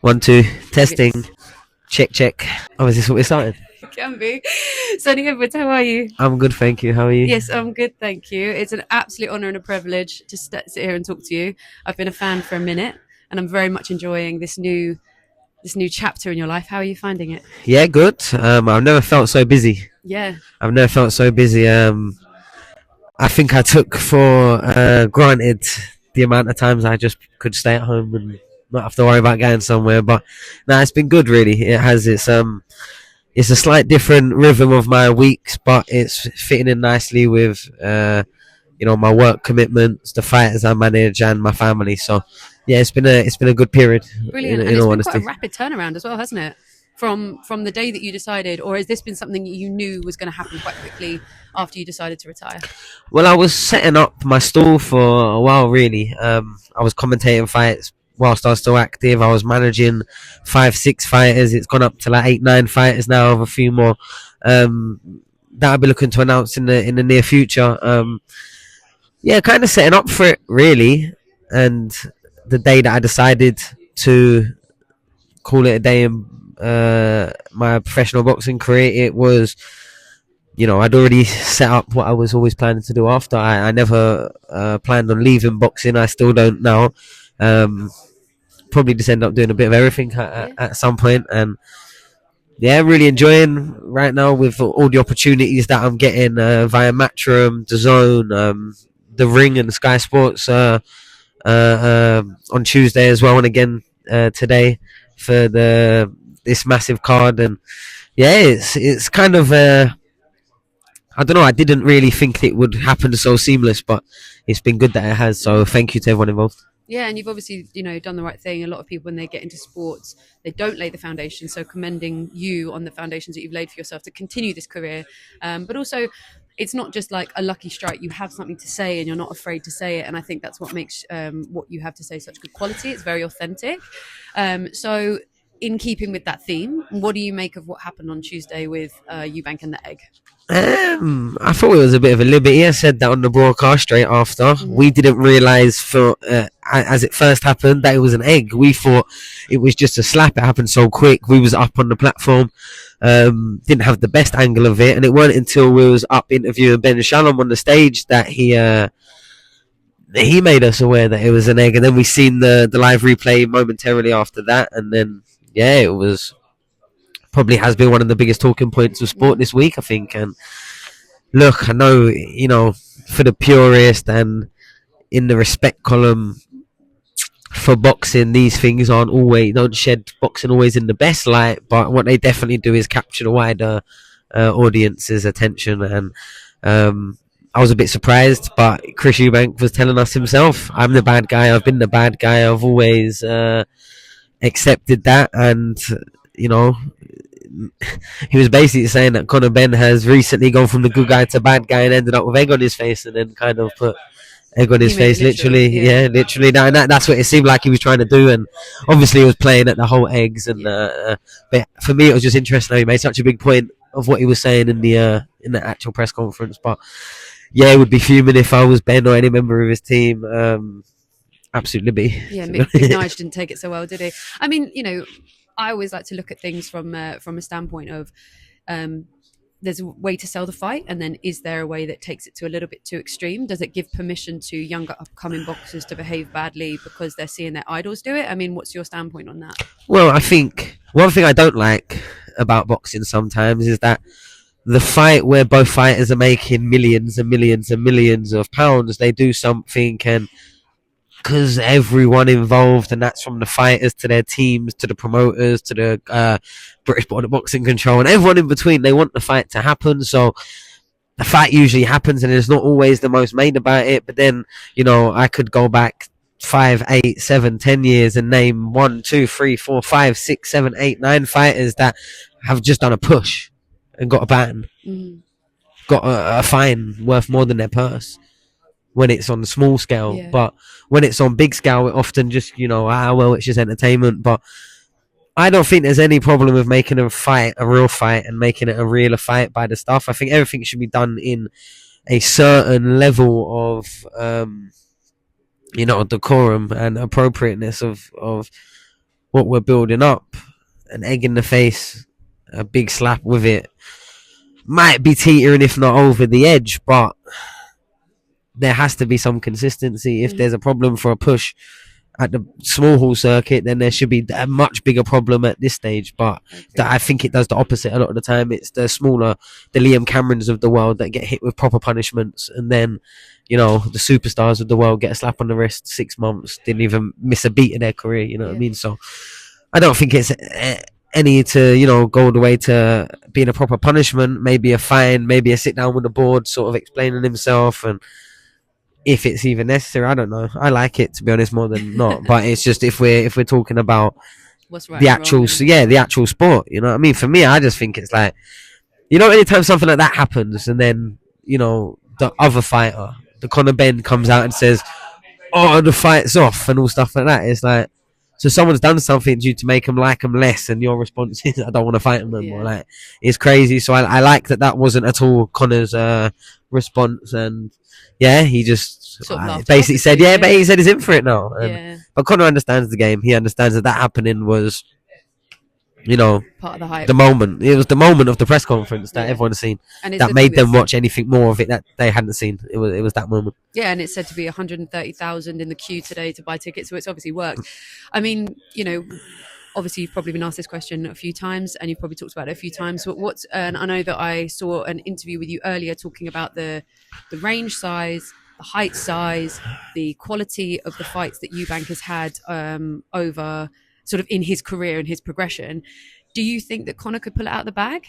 1, 2, testing. Check. Oh, is this what we're starting? Can be. Sonny Edwards, how are you? I'm good, thank you. How are you? Yes, I'm good, thank you. It's an absolute honour and a privilege to sit here and talk to you. I've been a fan for a minute, and I'm very much enjoying this new chapter in your life. How are you finding it? Yeah, good. I've never felt so busy. Yeah, I've never felt so busy. I think I took for granted the amount of times I just could stay at home and not have to worry about going somewhere. But no, it's been good. Really, it has. It's a slight different rhythm of my weeks, but it's fitting in nicely with my work commitments, the fighters I manage, and my family. So yeah, it's been a good period. brilliant. In And it's all been quite a honesty. rapid turnaround as well, hasn't it? From the day that you decided, or has this been something you knew was going to happen quite quickly after you decided to retire? Well, I was setting up my stall for a while, really. I was commentating fights whilst I was still active. I was managing 5, 6 fighters. It's gone up to like 8, 9 fighters now, with a few more that I'll be looking to announce in the near future. Yeah, kind of setting up for it, really. And the day that I decided to call it a day in my professional boxing career, it was, I'd already set up what I was always planning to do after. I never planned on leaving boxing. I still don't now. Probably just end up doing a bit of everything at some point. And yeah, really enjoying right now with all the opportunities that I'm getting via Matchroom, the Zone, the Ring, and Sky Sports on Tuesday as well, and again today for this massive card. And yeah, it's kind of I don't know. I didn't really think it would happen so seamless, but it's been good that it has. So thank you to everyone involved. Yeah, and you've obviously, done the right thing. A lot of people, when they get into sports, they don't lay the foundation. So commending you on the foundations that you've laid for yourself to continue this career. But also, it's not just like a lucky strike. You have something to say and you're not afraid to say it. And I think that's what makes what you have to say such good quality. It's very authentic. So in keeping with that theme, what do you make of what happened on Tuesday with Eubank and the Egg? I thought it was a bit of a liberty. I said that on the broadcast straight after. We didn't realise as it first happened that it was an egg. We thought it was just a slap. It happened so quick. We was up on the platform, didn't have the best angle of it, and it weren't until we was up interviewing Ben Shalom on the stage that he made us aware that it was an egg. And then we seen the live replay momentarily after that, and then yeah, it was. Probably has been one of the biggest talking points of sport this week, I think. And look, I know, for the purist and in the respect column for boxing, these things don't shed boxing always in the best light, but what they definitely do is capture the wider audience's attention. And I was a bit surprised, but Chris Eubank was telling us himself, I'm the bad guy, I've been the bad guy, I've always accepted that. And he was basically saying that Conor Benn has recently gone from the good guy to bad guy and ended up with egg on his face, and then kind of put egg on his face, literally. Yeah, literally. That's what it seemed like he was trying to do, and obviously he was playing at the whole eggs. And but for me, it was just interesting how he made such a big point of what he was saying in the actual press conference. But yeah, it would be fuming if I was Ben or any member of his team. Absolutely. Yeah, Mick Nige didn't take it so well, did he? I mean, I always like to look at things from a standpoint of there's a way to sell the fight, and then is there a way that takes it to a little bit too extreme? Does it give permission to younger upcoming boxers to behave badly because they're seeing their idols do it? I mean, what's your standpoint on that? Well, I think one thing I don't like about boxing sometimes is that the fight where both fighters are making millions and millions and millions of pounds, they do something, and because everyone involved, and that's from the fighters to their teams to the promoters to the British Board of Boxing Control and everyone in between, they want the fight to happen. So the fight usually happens, and it's not always the most made about it. But then, I could go back 5, 8, 7, 10 years and name 1, 2, 3, 4, 5, 6, 7, 8, 9 fighters that have just done a push and got a ban, got a fine worth more than their purse. When it's on the small scale, but when it's on big scale, it often just, it's just entertainment. But I don't think there's any problem with making a fight a real fight and making it a realer fight by the stuff. I think everything should be done in a certain level of, decorum and appropriateness of what we're building up. An egg in the face, a big slap with it, might be teetering if not over the edge, but there has to be some consistency. If there's a problem for a push at the small hall circuit, then there should be a much bigger problem at this stage. But I think it does the opposite a lot of the time. It's the smaller, the Liam Camerons of the world that get hit with proper punishments, and then, you know, the superstars of the world get a slap on the wrist, 6 months, didn't even miss a beat in their career. You know what I mean? So I don't think it's any to, you know, go all the way to being a proper punishment. Maybe a fine, maybe a sit down with the board, sort of explaining himself, and if it's even necessary, I don't know. I like it, to be honest, more than not. But it's just if we're talking about What's right the and actual, wrong. the actual sport. You know what I mean? For me, I just think it's like, you know, anytime something like that happens, and then, you know, the other fighter, the Conor Benn, comes out and says, "Oh, the fight's off," and all stuff like that. It's like, so someone's done something to you to make them like them less, and your response is, "I don't want to fight them anymore." Yeah. Like, it's crazy. So I like that wasn't at all Conor's response, and yeah, he just Sort of laughed basically off, said, yeah. but he said he's in for it now. Yeah, But Conor understands the game. He understands that happening was, you know, part of the hype. the moment. It was the moment of the press conference that Yeah. everyone's seen. And it's That the made thing them that's- watch anything more of it that they hadn't seen. It was that moment. Yeah, and it's said to be 130,000 in the queue today to buy tickets, so it's obviously worked. I mean, you know, obviously you've probably been asked this question a few times, and you've probably talked about it a few times. But and I know that I saw an interview with you earlier talking about the range size, the height size, the quality of the fights that Eubank has had over sort of in his career and his progression. Do you think that Conor could pull it out of the bag?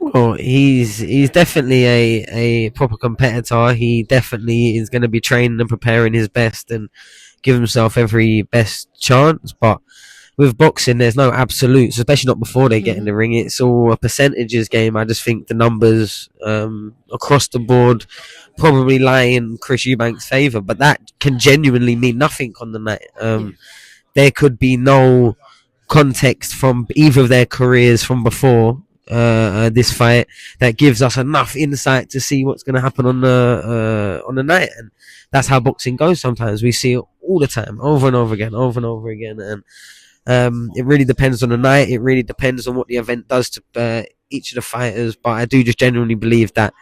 Well, he's definitely a proper competitor. He definitely is going to be training and preparing his best and give himself every best chance. But with boxing, there's no absolutes, especially not before they get in the ring. It's all a percentages game. I just think the numbers across the board probably lie in Chris Eubank's favour, but that can genuinely mean nothing on the night. There could be no context from either of their careers from before this fight that gives us enough insight to see what's going to happen on the night, and that's how boxing goes. Sometimes we see it all the time, over and over again, and it really depends on the night. It really depends on what the event does to each of the fighters. But I do just genuinely believe that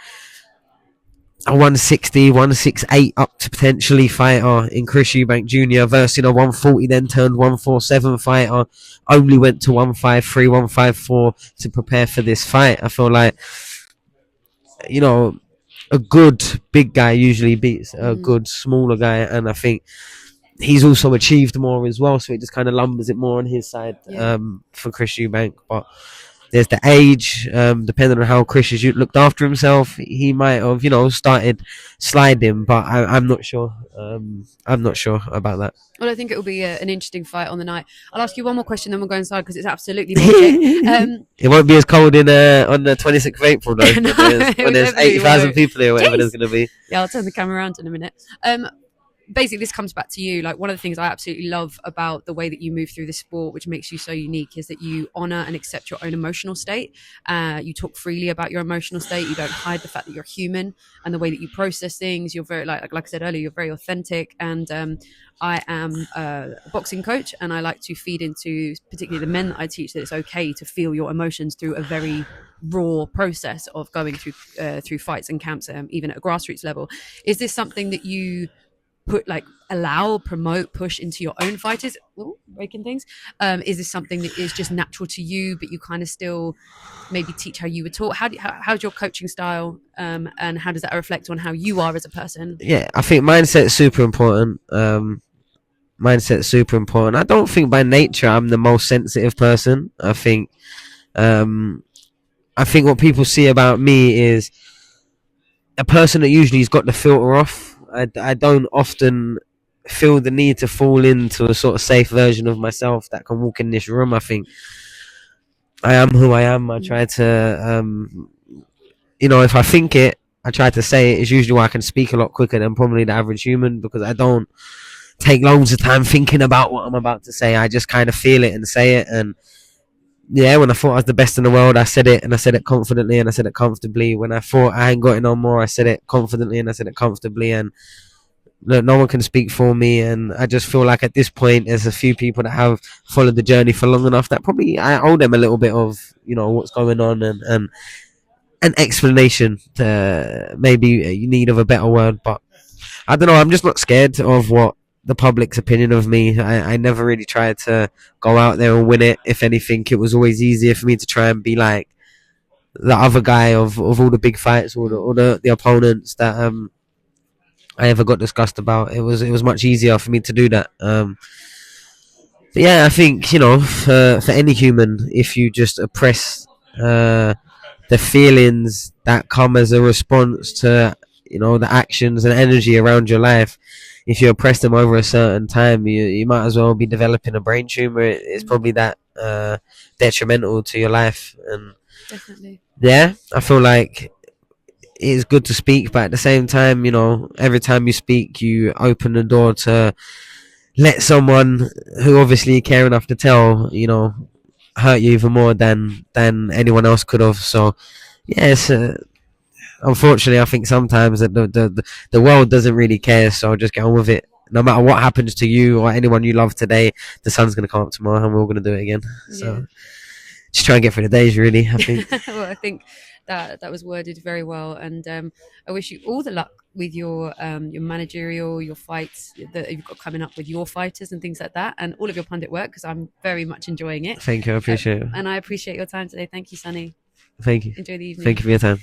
a 160, 168 up to potentially fighter in Chris Eubank Jr. versus a 140 then turned 147 fighter only went to 153, 154 to prepare for this fight. I feel like, you know, a good big guy usually beats a good smaller guy, and I think he's also achieved more as well, so it just kind of lumbers it more on his side for Chris Eubank. But there's the age, depending on how Chris has looked after himself, he might have, you know, started sliding, but I'm not sure. I'm not sure about that. Well, I think it will be an interesting fight on the night. I'll ask you one more question, then we'll go inside because it's absolutely magic. It won't be as cold on the 26th of April, though, No, when there's it 80,000 won't. people here, whatever Jeez. there's going to be. Yeah, I'll turn the camera around in a minute. Basically, this comes back to you. Like, one of the things I absolutely love about the way that you move through this sport, which makes you so unique, is that you honor and accept your own emotional state. You talk freely about your emotional state. You don't hide the fact that you're human and the way that you process things. You're very, like I said earlier, you're very authentic. And I am a boxing coach, and I like to feed into particularly the men that I teach that it's okay to feel your emotions through a very raw process of going through fights and camps, even at a grassroots level. Is this something that you allow, promote, push into your own fighters? Ooh, breaking things. Is this something that is just natural to you, but you kind of still maybe teach how you were taught? How's your coaching style, and how does that reflect on how you are as a person? Yeah, I think mindset's super important. I don't think by nature I'm the most sensitive person. I think what people see about me is a person that usually has got the filter off. I don't often feel the need to fall into a sort of safe version of myself that can walk in this room. I think I am who I am. I try to, if I think it, I try to say it. It's usually why I can speak a lot quicker than probably the average human, because I don't take loads of time thinking about what I'm about to say. I just kind of feel it and say it. And yeah, when I thought I was the best in the world, I said it, and I said it confidently, and I said it comfortably. When I thought I ain't got it no more, I said it confidently, and I said it comfortably. And no one can speak for me, and I just feel like at this point there's a few people that have followed the journey for long enough that probably I owe them a little bit of what's going on, and an explanation, to maybe you need of a better word. But I don't know, I'm just not scared of what the public's opinion of me. I never really tried to go out there and win it. If anything, it was always easier for me to try and be like the other guy of all the big fights, all the opponents that I ever got discussed about. It was much easier for me to do that. But yeah, I think for any human, if you just oppress the feelings that come as a response to the actions and energy around your life, if you oppress them over a certain time, you might as well be developing a brain tumor. It's probably that detrimental to your life. And Definitely. yeah, I feel like it's good to speak, but at the same time, every time you speak, you open the door to let someone who obviously you care enough to tell, hurt you even more than anyone else could have. So, yes, unfortunately, I think sometimes that the world doesn't really care. So just get on with it. No matter what happens to you or anyone you love today, the sun's gonna come up tomorrow, and we're all gonna do it again. So just try and get through the days, really. I think. Well, I think that was worded very well, and I wish you all the luck with your managerial, your fights that you've got coming up with your fighters and things like that, and all of your pundit work, because I'm very much enjoying it. Thank you. I appreciate it. And I appreciate your time today. Thank you, Sunny. Thank you. Enjoy the evening. Thank you for your time.